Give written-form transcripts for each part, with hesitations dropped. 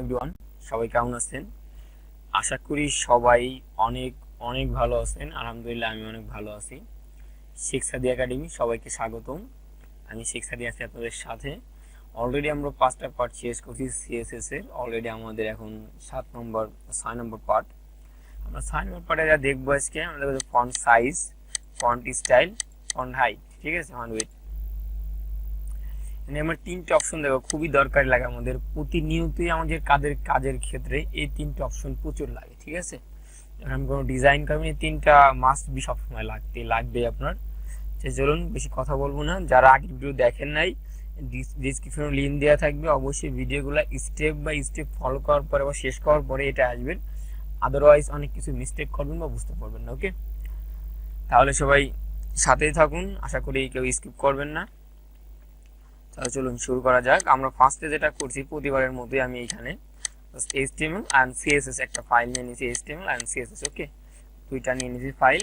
Everyone, সবাই কেমন আছেন? আশা করি সবাই অনেক অনেক ভালো আছেন। আলহামদুলিল্লাহ আমি অনেক ভালো আছি। শেখসাদি একাডেমি সবাইকে স্বাগতম। আমি শেখসাদি আছি আপনাদের সাথে। অলরেডি আমরা 5টা পার্ট শেষ করছি সিএসএস এর। অলরেডি আমাদের এখন 6 নম্বর পার্ট। আমরা 6 নম্বর পার্টে যা দেখবো আজকে, আমাদের font size, font style, font height, ঠিক আছে, ফন্ট উইডথ। আমরা 3টে অপশন দেখো, খুবই দরকারি লাগে আমাদের প্রতিনিয়তই আমাদের কাজের ক্ষেত্রে এই 3টে অপশন প্রচুর লাগে, ঠিক আছে। যখন কোনো ডিজাইন করবেন এই 3টা মাস্ট বি সবসময় লাগবে আপনার। চলুন বেশি কথা বলবো না, যারা আগের ভিডিও দেখেন নাই ডিসক্রিপশনে লিংক দেওয়া থাকবে, অবশ্যই ভিডিওগুলো স্টেপ বাই স্টেপ ফলো করার পরে বা শেষ করার পরে এটা আসবেন, আদারওয়াইজ অনেক কিছু মিস্টেক করবেন বা বুঝতে পারবেন না। ওকে, তাহলে সবাই সাথেই থাকুন, আশা করি কেউ স্কিপ করবেন না। তাহলে চলুন শুরু করা যাক। আমরা ফার্স্টে যেটা করছি প্রতিবারের মতোই, আমি এখানে HTML and CSS একটা ফাইল নিয়ে নিয়েছি, HTML and CSS, ওকে, দুইটা নিয়ে নিয়েছি ফাইল।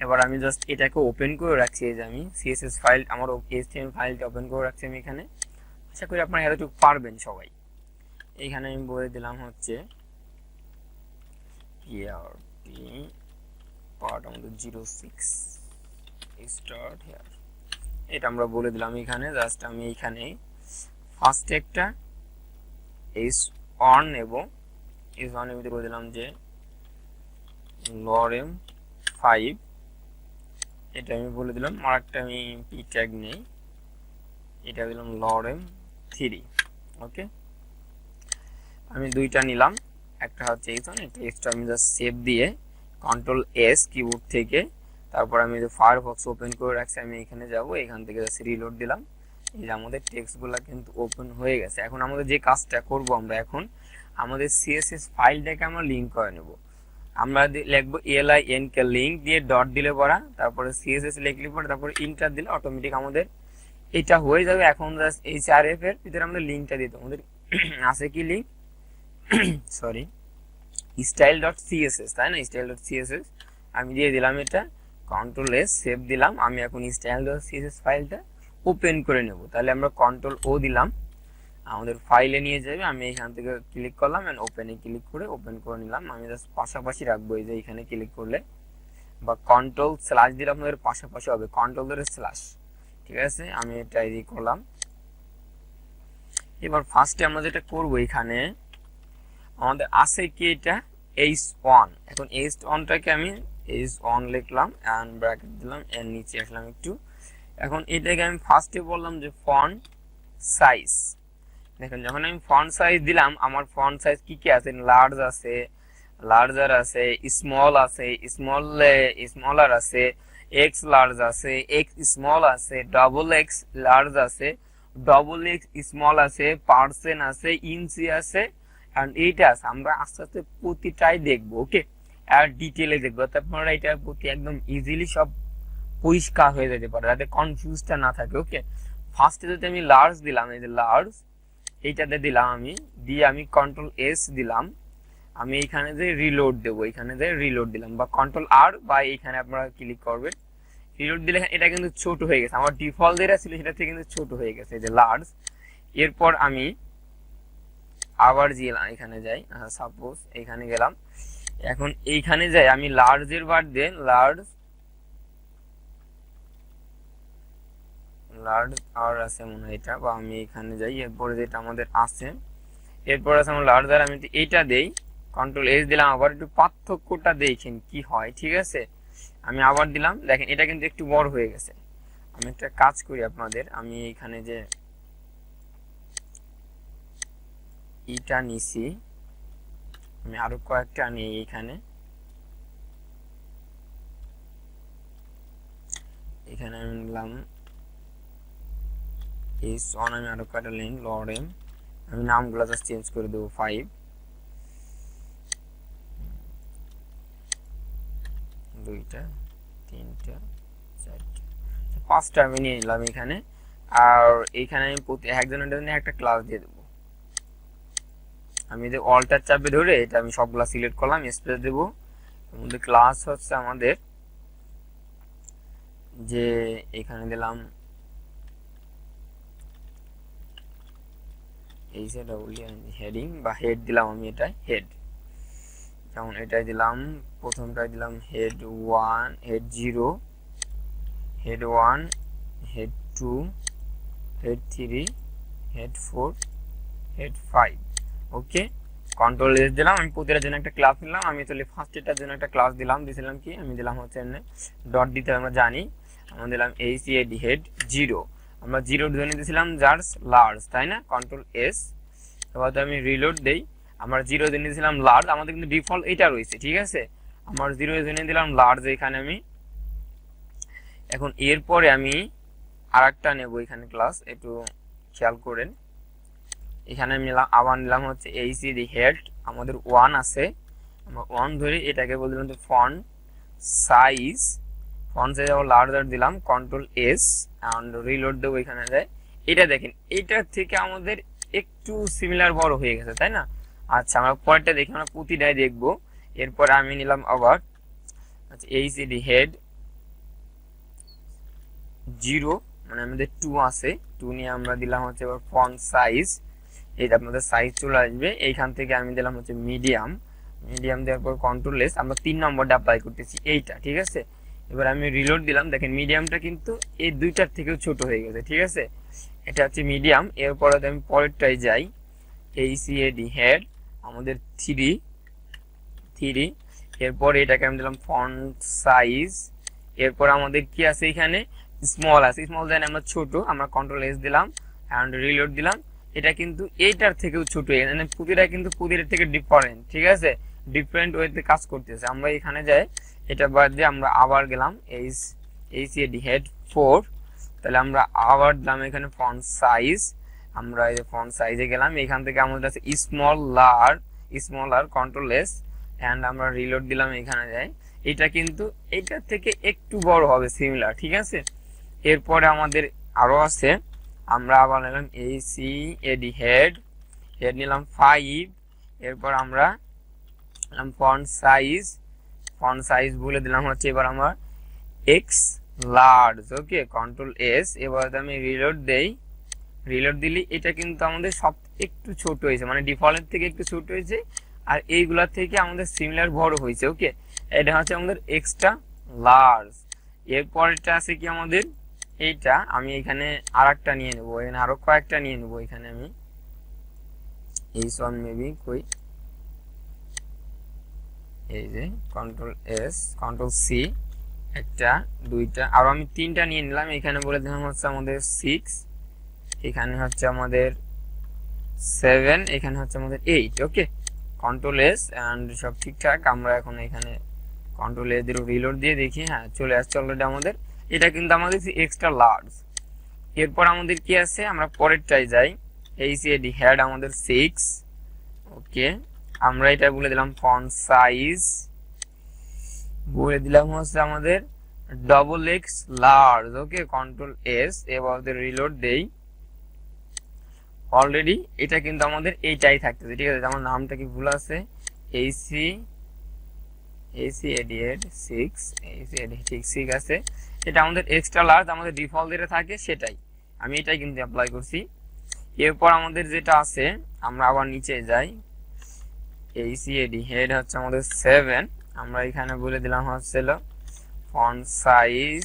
এবার আমি জাস্ট এটাকে ওপেন করে রাখছি, এই যে আমি CSS ফাইল, আমার HTML ফাইলটা ওপেন করে রাখছি আমি এখানে। আশা করি আপনারা এতটুকু পারবেন সবাই। এইখানে আমি বলে দিলাম হচ্ছে পার্ট আমাদের 06 স্টার্ট হিয়ার, এটা আমরা বলে দিলাম এখানে। জাস্ট আমি এইখানে ফার্স্ট একটা অন এবং অনের ভিতরে বলে দিলাম যে লরেম 5, এটা আমি বলে দিলাম। আর একটা আমি পি ট্যাগ নেই, এটা দিলাম লরেম 3, ওকে। আমি দুইটা নিলাম, একটা হচ্ছে একটা এক্সট্রা, আমি জাস্ট সেভ দিয়ে Ctrl+S কিবোর্ড থেকে, তারপর আমি যে ফায়ারফক্স ওপেন করে রাখছি, আমি এখানে যাব, এখান থেকে জাস্ট রিলোড দিলাম। এই যে আমাদের টেক্সটগুলো কিন্তু ওপেন হয়ে গেছে। এখন আমাদের যে কাজটা করব, আমরা এখন আমাদের সিএসএস ফাইলটাকে আমরা লিংক করে নেব। আমরা লিখবো LIN কে লিংক দিয়ে ডট দিলে পড়া, তারপরে সিএসএস লিখলে পরে, তারপরে ইন্টার দিলে অটোমেটিক আমাদের এটা হয়ে যাবে। এখন জাস্ট HRF এর ভিতরে আমাদের লিংকটা দিতে, আমাদের আছে কি লিংক, সরি, style.css, তাই না, style.css আমি দিয়ে দিলাম। এটা Ctrl+S সেভ দিলাম। আমি এখন style.css ফাইলটা ওপেন করে নেব। তাহলে আমরা Ctrl+O দিলাম, আমাদের ফাইলে নিয়ে যাবে। আমি এখান থেকে ক্লিক করলাম এন্ড ওপেনে ক্লিক করে ওপেন করে নিলাম। আমি জাস্ট পাশাপাশি রাখবো, এই যে এখানে ক্লিক করলে বা Ctrl/ দিলে আপনাদের পাশাপাশি হবে, Ctrl ধরে স্ল্যাশ, ঠিক আছে। আমি এটা এই করলাম। এবার ফার্স্টে আমরা যেটা করব, এখানে আমাদের আছে কি এটা H1। এখন H1টাকে আমি H1 লিখলাম এন্ড ব্র্যাকেট দিলাম, এর নিচে আসলাম একটু। এখন এটাকে আমি ফার্স্টে বললাম যে ফন্ট সাইজ। দেখেন যখন আমি ফন্ট সাইজ দিলাম, আমার ফন্ট সাইজ কি কি আছে, লার্জ আছে, লার্জার আছে, স্মল আছে, স্মলার আছে, এক্স লার্জ আছে, এক্স স্মল আছে, ডবল এক্স লার্জ আছে, ডবল এক্স স্মল আছে, পার্সেন্ট আছে, ইঞ্চি আছে, কারণ এইটা আছে। আমরা আস্তে আস্তে প্রতিটাই দেখবো, ওকে, আর ডিটেলে দেখবো, আপনারা এটার প্রতি একদম ইজিলি সব পরিষ্কার হয়ে যেতে পারে, যাতে কনফিউজটা না থাকে। ওকে, ফার্স্টে যদি আমি লার্জ দিলাম, এই যে লার্জ এইটাতে দিলাম, আমি দিয়ে আমি Ctrl+S দিলাম। আমি এইখানে যে রিলোড দেবো, এখানে যে রিলোড দিলাম বা Ctrl+R, বা এইখানে আপনারা ক্লিক করবেন, রিলোড দিলে এটা কিন্তু ছোট হয়ে গেছে। আমার ডিফল্ট যেটা ছিল সেটা থেকে কিন্তু ছোট হয়ে গেছে, এই যে লার্জ। এরপর আমি আবার এখানে যাই, সাপোজ এখানে গেলাম। এখন এইখানে যাই আমি লার্জের বার দিয়ে লার্জ আর আছে মনে হয় এটা, বা আমি এখানে যাই। এরপরে যেটা আমাদের আছে, এরপর আছে আমার লার্জার, আমি এইটা দেই, Ctrl+S দিলাম। আবার একটু পার্থক্যটা দেখেন কি হয়, ঠিক আছে। আমি আবার দিলাম, দেখেন এটা কিন্তু একটু বড় হয়ে গেছে। আমি একটা কাজ করি আপনাদের, আমি এখানে যে এটা নিছি, আমি আরো কয়েকটা নিই এখানে, এখানে আমি নিলাম H1, আমি আরো কয়েকটা লিঙ্ক লরেম, আমি নামগুলো জাস্ট চেঞ্জ করে দেবো, 5, 2টা, 3টা, 4টা, 5টা আমি নিয়ে নিলাম এখানে। আর এইখানে আমি প্রতি একজনের জন্য একটা ক্লাস দিয়ে দেবো। আমি যে অল্টার চাপে ধরে এটা আমি সবগুলা সিলেক্ট করলাম, স্পেস দেবো। আমাদের ক্লাস হচ্ছে আমাদের যে এখানে দিলাম এইচ এ ডবল হেডিং বা হেড দিলাম আমি, এটা হেড, যেমন এটাই দিলাম, প্রথমটাই দিলাম head 1, head 0, head 1, head 2, head 3, head 4, head 5। ওকে, কন্ট্রোল এস দিলাম। আমি প্রতিটার জন্য একটা ক্লাস নিলাম। আমি তাহলে ফার্স্টেরটার জন্য একটা ক্লাস দিলাম কি, আমি দিলাম হচ্ছে ডট দিতে আমরা জানি, আমরা দিলাম এইচএডি হেড 0। আমরা 0 জন্য দিয়েছিলাম জাস্ট লার্জ, তাই না? Control S. এবার আমি রিলোড দেই, আমরা 0 জন্য দিয়েছিলাম লার্জ, আমাদের কিন্তু ডিফল্ট এটা রয়েছে, ঠিক আছে? আমার 0 জন্য দিলাম লার্জ এখানে আমি। এখন এরপরে আমি আরেকটা নেব এখানে ক্লাস, একটু খেয়াল করেন। এখানে আমি আবার নিলাম হচ্ছে এইচএডি হেড, আমাদের 1 আছে, আমরা 1 ধরে এটাকে বললাম যে ফন্ট সাইজ আবার লার্জার দিলাম, কন্ট্রোল এস এন্ড রিলোড দেবো। এখানে যায় এটা দেখেন, এটার থেকে আমাদের একটু সিমিলার বড় হয়ে গেছে, তাই না? আচ্ছা, আমরা পরেরটা দেখি, আমরা প্রতিটাই দেখবো। এরপর আমি নিলাম আবার আচ্ছা এইচএডি হেড 0, মানে আমাদের 2 আছে, 2 নিয়ে আমরা দিলাম হচ্ছে এবার ফন্ট সাইজ, এইটা আপনাদের সাইজ চলে আসবে। এইখান থেকে আমি দিলাম হচ্ছে মিডিয়াম দেওয়ার পর কন্ট্রোল এস, আমরা 3 নম্বরটা অ্যাপ্লাই করতেছি এইটা, ঠিক আছে? এবার আমি রিলোড দিলাম, দেখেন মিডিয়ামটা কিন্তু এই দুইটার থেকেও ছোট হয়ে গেছে, ঠিক আছে? এটা হচ্ছে মিডিয়াম। এরপরে আমি পরেরটাই যাই, এইচএডি হেড আমাদের 3, এরপর এটাকে আমি দিলাম ফন্ট সাইজ। এরপর আমাদের কি আছে এখানে, স্মল আছে, স্মল দেন আমরা ছোট, আমরা কন্ট্রোল এস দিলাম এন্ড রিলোড দিলাম। এটা কিন্তু এইটার থেকেও ছোট, মানে প্রতিটা কিন্তু প্রতিটার থেকে ডিফারেন্ট, ঠিক আছে? ডিফারেন্ট ওয়েতে কাজ করতেছে। আমরা এখানে যাই, এটা বাদ দিয়ে আমরা আবার গেলাম এইচএডি হেড 4, তাহলে আমরা আবার দিলাম এখানে ফন্ট সাইজ, আমরা এই ফন্ট সাইজে গেলাম। এখান থেকে আমাদের আছে স্মলার কন্ট্রোল এস এন্ড আমরা রিলোড দিলাম। এখানে যাই, এটা কিন্তু এইটার থেকে একটু বড় হবে, সিমিলার, ঠিক আছে? এরপরে আমাদের আরো আছে, আমরা আবার নিলাম এইচএডি হেড নিলাম 5, এরপর আমরা ফন্ট সাইজ বলে দিলাম হচ্ছে এবার আমরা এক্স লার্জ। ওকে, কন্ট্রোল এস। এবার আমি রিলোড দেই, রিলোড দিলে এটা কিন্তু আমাদের সব একটু ছোট হয়েছে, মানে ডিফল্টের থেকে একটু ছোট হয়েছে, আর এইগুলা থেকে আমাদের সিমিলার বড় হয়েছে। ওকে, এটা হচ্ছে আমাদের এক্সট্রা লার্জ। এরপরটা আছে কি আমাদের এইটা, আমি এখানে আরেকটা নিয়ে নেব, এখানে আরো কয়েকটা নিয়ে নেব। এখানে আমি এইচ1 মেবি কই, এই যে কন্ট্রোল এস কন্ট্রোল সি, একটা, দুইটা, আর আমি 3টা নিয়ে নিলাম। এখানে বলে দিলাম হচ্ছে আমাদের 6, এখানে হচ্ছে আমাদের 7, এখানে হচ্ছে আমাদের 8। ওকে, কন্ট্রোল এস এন্ড সব ঠিকঠাক। আমরা এখন এখানে কন্ট্রোল এস দিয়ে রিলোড দিয়ে দেখি, হ্যাঁ চলে আসছে অলরেডি আমাদের। এটা কিন্তু আমাদের এক্সট্রা লার্জ। এরপর আমাদের কি আছে, আমরা পরেরটাই যাই, এইচএডি হেড আমাদের 6। ওকে, আমরা এটা বলে দিলাম ফন্ট সাইজ, বলে দিলাম হচ্ছে আমাদের XX লার্জ। ওকে, কন্ট্রোল এস, এবার রিলোড দেই। অলরেডি এটা কিন্তু আমাদের এইটাই থাকতেছে, ঠিক আছে? আমার নামটা কি ভুল আছে, এইচএডি হেড 6, এইচএডি ঠিক আছে। এটা আমাদের এক্সট্রা লার্জ, আমাদের ডিফল্ট যেটা থাকে সেটাই, আমি এটাই কিন্তু অ্যাপ্লাই করছি। এরপর আমাদের যেটা আছে, আমরা আবার নিচে যাই, এইচএডি হেড হচ্ছে আমাদের 7, আমরা এখানে বলে দিলাম হচ্ছিল ফন্ট সাইজ।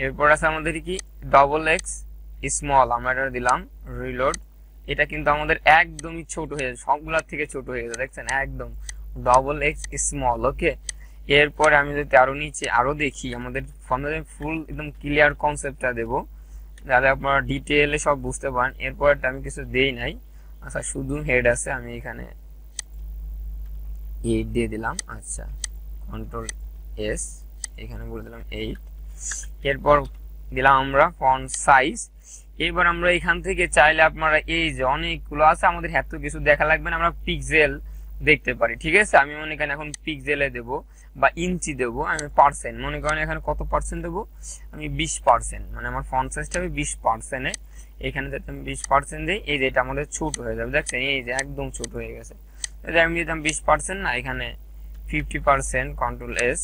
এরপর আছে আমাদের কি XX স্মল, আমরা এটা দিলাম রিলোড। এটা কিন্তু আমাদের একদমই ছোট হয়ে গেছে, সবগুলোর থেকে ছোট হয়ে গেছে, দেখছেন একদম XX স্মল। ওকে, এরপরে আমি যদি আরো নিচে আরো দেখি, আমাদের ফুল একদম ক্লিয়ার কনসেপ্টটা দেবো যাতে আপনারা ডিটেইলে সব বুঝতে পারেন। এরপরটা আমি কিছু দেই নাই, আচ্ছা শুধু হেড আছে, আমি এখানে 8 দিয়ে দিলাম। আচ্ছা, কন্ট্রোল এস, এখানে বলে দিলাম 8। এরপর দিলাম আমরা ফন্ট সাইজ। এবার আমরা এখান থেকে চাইলে আপনারা এই যে অনেকগুলো আছে, আমাদের এত কিছু দেখা লাগবে না, আমরা পিক্সেল দেখতে পারি, ঠিক আছে? আমি মনে করেন এখন পিক্সেলে দেব বা ইঞ্চি দেব, আমি পার্সেন্ট মনে করেন এখানে কত পার্সেন্ট দেবো, আমি 20%, মানে আমার ফন্ট সাইজটা আমি 20%-এ, এখানে যাতে আমি 20% দিই, এই যে এটা আমাদের ছোট হয়ে যাবে, দেখছেন এই যে একদম ছোট হয়ে গেছে। আমি দিতাম 20% না, এখানে 50%, কন্ট্রোল এস,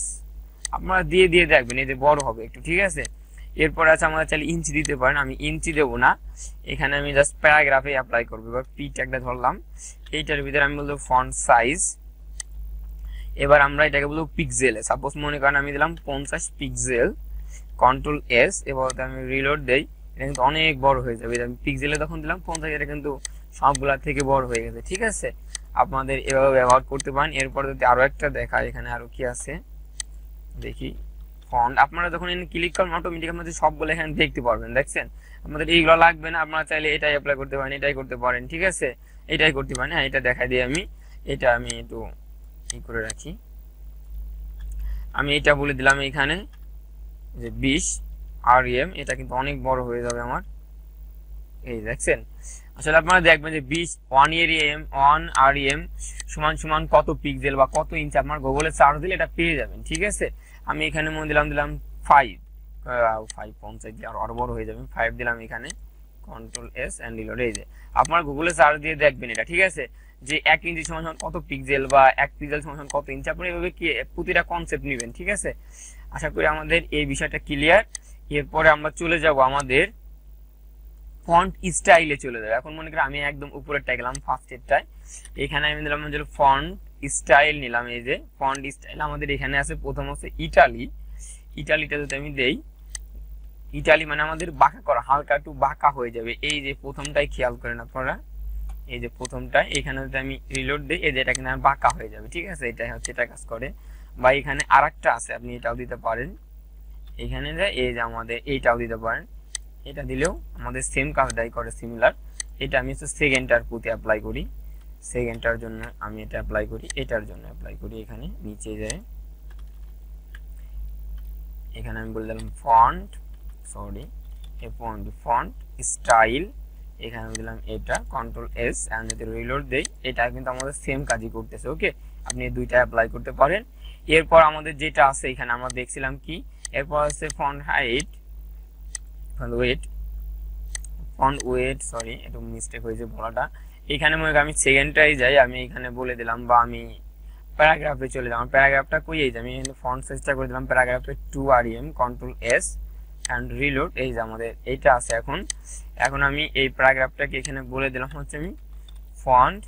আপনারা দিয়ে দেখবেন এই যে বড় হবে একটু, ঠিক আছে? এরপর আছে আমাদের চাইলে ইঞ্চি দিতে পারেন, আমি ইঞ্চি দেবো না, এখানে আমি জাস্ট প্যারাগ্রাফে অ্যাপ্লাই করবো। এবার পি ট্যাগটা ধরলাম, এইটার ভিতরে আমি বলবো ফন্ট সাইজ। এবার আমরা এটাকে বলবো পিক্সেলে, সাপোজ মনে করেন আমি দিলাম 50 পিক্সেল, কন্ট্রোল এস, এবার আমি রিলোড দেই, এটা কিন্তু অনেক বড় হয়ে যাবে। আমি পিক্সেলে তখন দিলাম 50, এটা কিন্তু সবগুলা থেকে বড় হয়ে গেছে, ঠিক আছে। আপনাদের এভাবে ব্যবহার করতে পারেন। এরপর যদি আরো একটা দেখায়, এখানে আরো কি আছে দেখি, ফন্ট। আপনারা যখন এখানে ক্লিক করেন অটোমেটিক আপনাদের সবগুলো এখানে দেখতে পারবেন, দেখছেন। আপনাদের এইগুলো লাগবে না, আপনারা চাইলে এটাই অ্যাপ্লাই করতে পারেন, এটাই করতে পারেন, ঠিক আছে, এটাই করতে পারেন। হ্যাঁ, এটা দেখাই দিই আমি, এটা আমি একটু ই করে রাখি। আমি এটা বলে দিলাম এখানে যে 20 rem, এটা কিন্তু অনেক বড় হয়ে যাবে আমার, এই দেখছেন। আসলে আপনারা দেখবেন যে 1 rem সমান সমান কত পিক্সেল বা কত ইঞ্চি, আপনার গুগলে সার্চ দিলে এটা পেয়ে যাবেন, ঠিক আছে। আমি এখানে মনে দিলাম 5 দিয়ে আরো বড় হয়ে যাবে, 5 দিলাম এখানে, কন্ট্রোল এস এন্ড রিলোড। এই যে আপনার গুগলে সার্চ দিয়ে দেখবেন এটা, ঠিক আছে, যে 1 ইঞ্চি সমান সমান কত পিক্সেল বা 1 পিক্সেল সমান সমান কত ইঞ্চি, আপনি এভাবে কি প্রতিটা কনসেপ্ট নেবেন, ঠিক আছে। আশা করি আমাদের এই বিষয়টা ক্লিয়ার। এরপরে আমরা চলে যাব আমাদের ফন্ট স্টাইলে চলে যাবে। এখন মনে করি আমি একদম উপরেরটা গেলাম, ফার্স্টেরটায়, এখানে আমি দিলাম যে ফন্ট স্টাইল নিলাম। এই যে ফন্ট স্টাইল আমাদের এখানে আছে, প্রথম হচ্ছে ইটালি। ইটালিটা যদি আমি দেই, ইটালি মানে আমাদের বাঁকা করা, হালকা একটু বাঁকা হয়ে যাবে। এই যে প্রথমটাই খেয়াল করেন আপনারা, এই যে প্রথমটায় এখানে যদি আমি রিলোড দিই, এই যে এটা কিন্তু বাঁকা হয়ে যাবে, ঠিক আছে, এটাই হচ্ছে এটা কাজ করে। বা এখানে আরেকটা আছে, আপনি এটাও দিতে পারেন, এখানে যে এই যে আমাদের এইটাও দিতে পারেন, এটা দিলেও আমাদের সেম কাজটাই করে, সিমিলার। এটা আমি হচ্ছে সেকেন্ডটার প্রতি অ্যাপ্লাই করি, সেকেন্ডটার জন্য আমি এটা অ্যাপ্লাই করি, এটার জন্য অ্যাপ্লাই করি। এখানে নিচে যায়, এখানে আমি বলে দিলাম ফন্ট, সরি ফন্ট স্টাইল, এখানে আমি দিলাম এটা, কন্ট্রোল এস, এন্ড যদি রিলোড দেই, এটা কিন্তু আমাদের সেম কাজই করতেছে। ওকে, আপনি দুইটা অ্যাপ্লাই করতে পারেন। এরপর আমাদের যেটা আছে এখানে আমরা দেখছিলাম কি, এরপর আছে font height, font wait, sorry একটু মিস্টেক হয়েছে বলাটা। এখানে মনে করি আমি সেকেন্ডটাই যাই, আমি এখানে বলে দিলাম, বা আমি প্যারাগ্রাফে চলে যাই, প্যারাগ্রাফটা কই, এই যে আমি এখানে ফন্ট সাইজটা করে দিলাম প্যারাগ্রাফে 2 rem, control S and reload. এই যে আমাদের এইটা আছে। এখন আমি এই প্যারাগ্রাফটাকে এখানে বলে দিলাম হচ্ছে আমি ফন্ট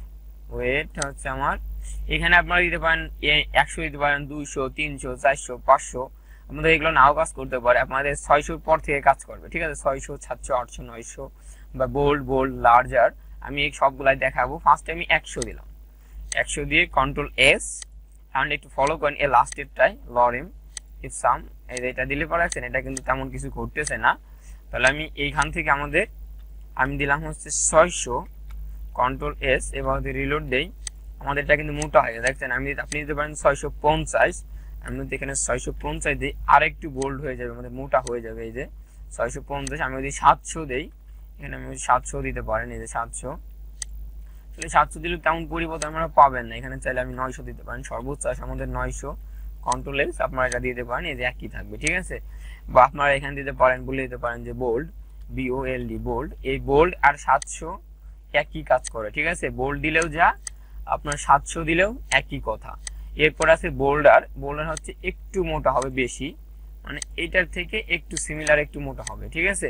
ওয়েট হচ্ছে আমার, এখানে আপনারা দিতে পারেন 100 দিতে পারেন, 200, 300, 400, 500, আমাদের এগুলো নাও কাজ করতে পারে, আপনাদের 600 পর থেকে কাজ করবে, ঠিক আছে, 600, 700, 800, 900 বা বোল্ড লার্জার, আমি এই সবগুলাই দেখাবো। ফার্স্টে আমি 100 দিলাম, 100 দিয়ে কন্ট্রোল এস এন্ড একটু ফলো করেন এই লাস্টেরটাই লরেম ইফ সাম, এটা দিলে পরে আছেন, এটা কিন্তু তেমন কিছু ঘটতেছে না। তাহলে আমি এইখান থেকে আমি দিলাম হচ্ছে 600, কন্ট্রোল এস, এবার যদি রিলোড দেই, আমাদের এটা কিন্তু মোটা হয়ে যায়, দেখছেন। আপনি দিতে পারেন 650, আমি যদি এখানে 650 দিই, আর একটু বোল্ড হয়ে যাবে, আমাদের মোটা হয়ে যাবে। এই যে 650, আমি যদি 700 দেই, এখানে আমি 700 দিতে পারেন, এই যে 700, তাহলে 700 দিলে তেমন পরিবর্তন আপনারা পাবেন না। এখানে চাইলে আমি 900 দিতে পারেন, সর্বোচ্চ আছে আমাদের 900, কন্ট্রোল এস, আপনারা এটা দিতে পারেন, এই যে একই থাকবে, ঠিক আছে। বা আপনারা এখানে দিতে পারেন, বলে দিতে পারেন যে বোল্ড, BOLD বোল্ড, এই বোল্ড আর 700 একই কাজ করে, ঠিক আছে। বোল্ড দিলেও যা, আপনার 700 দিলেও একই কথা। এরপর আছে বোল্ডার হচ্ছে একটু মোটা হবে বেশি, মানে এটার থেকে একটু সিমিলার, একটু মোটা হবে, ঠিক আছে।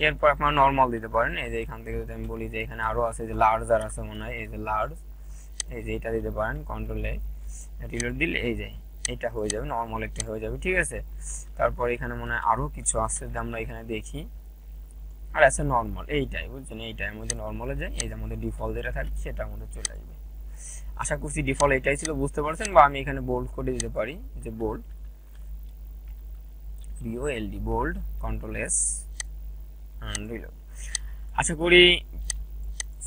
এরপর আপনারা নরমাল দিতে পারেন, এই যে এখান থেকে যদি আমি বলি যে এখানে আরো আছে, যে লার্জার আছে মনে হয়, এই যে লার্জ, এই যে এটা দিতে পারেন, কন্ট্রোল এ রিলোড দিলে এই যে এটা হয়ে যাবে, নরমাল একটা হয়ে যাবে, ঠিক আছে। তারপর এখানে মনে হয় আরো কিছু আছে, যে আমরা এখানে দেখি, আর আছে নরমাল, এইটাই বুঝছেন, এইটাই মধ্যে নরমালে যায়, এই যে আমাদের ডিফল্ট যেটা থাকে সেটা আমাদের চলে আসবে। আশা করছি ডিফল্ট এটাই ছিল, বুঝতে পারছেন। বা আমি এখানে বোল্ড করে দিতে পারি, যে bold, BOLD bold, control S and reload. আশা করি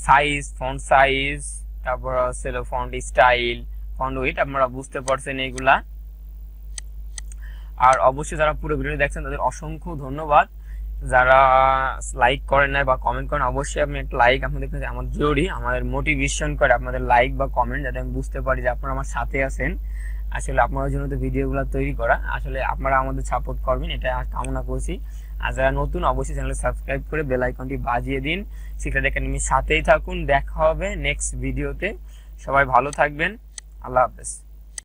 সাইজ, ফন্ট সাইজ, তারপর ছিল ফন্ট স্টাইল, ফন্ট ওয়েট, আপনারা বুঝতে পারছেন এইগুলা। আর অবশ্যই যারা পুরো ভিডিও দেখছেন তাদের অসংখ্য ধন্যবাদ। যারা লাইক করেন না বা কমেন্ট করেন, অবশ্যই আপনি একটা লাইক, আপনাদের কাছে আমার জরুরি, আমাদের মোটিভেশন করে আপনাদের লাইক বা কমেন্ট, যাতে আমি বুঝতে পারি যে আপনারা আমার সাথে আছেন। আসলে আপনাদের জন্য তো ভিডিওগুলো তৈরি করা, আসলে আপনারা আমাদের সাপোর্ট করবেন, এটা কামনা করছি। আর যারা নতুন, অবশ্যই চ্যানেল সাবস্ক্রাইব করে বেল আইকনটি বাজিয়ে দিন। সেখসাদি একাডেমির সাথেই থাকুন, দেখা হবে নেক্সট ভিডিওতে। সবাই ভালো থাকবেন, আল্লাহ হাফেজ।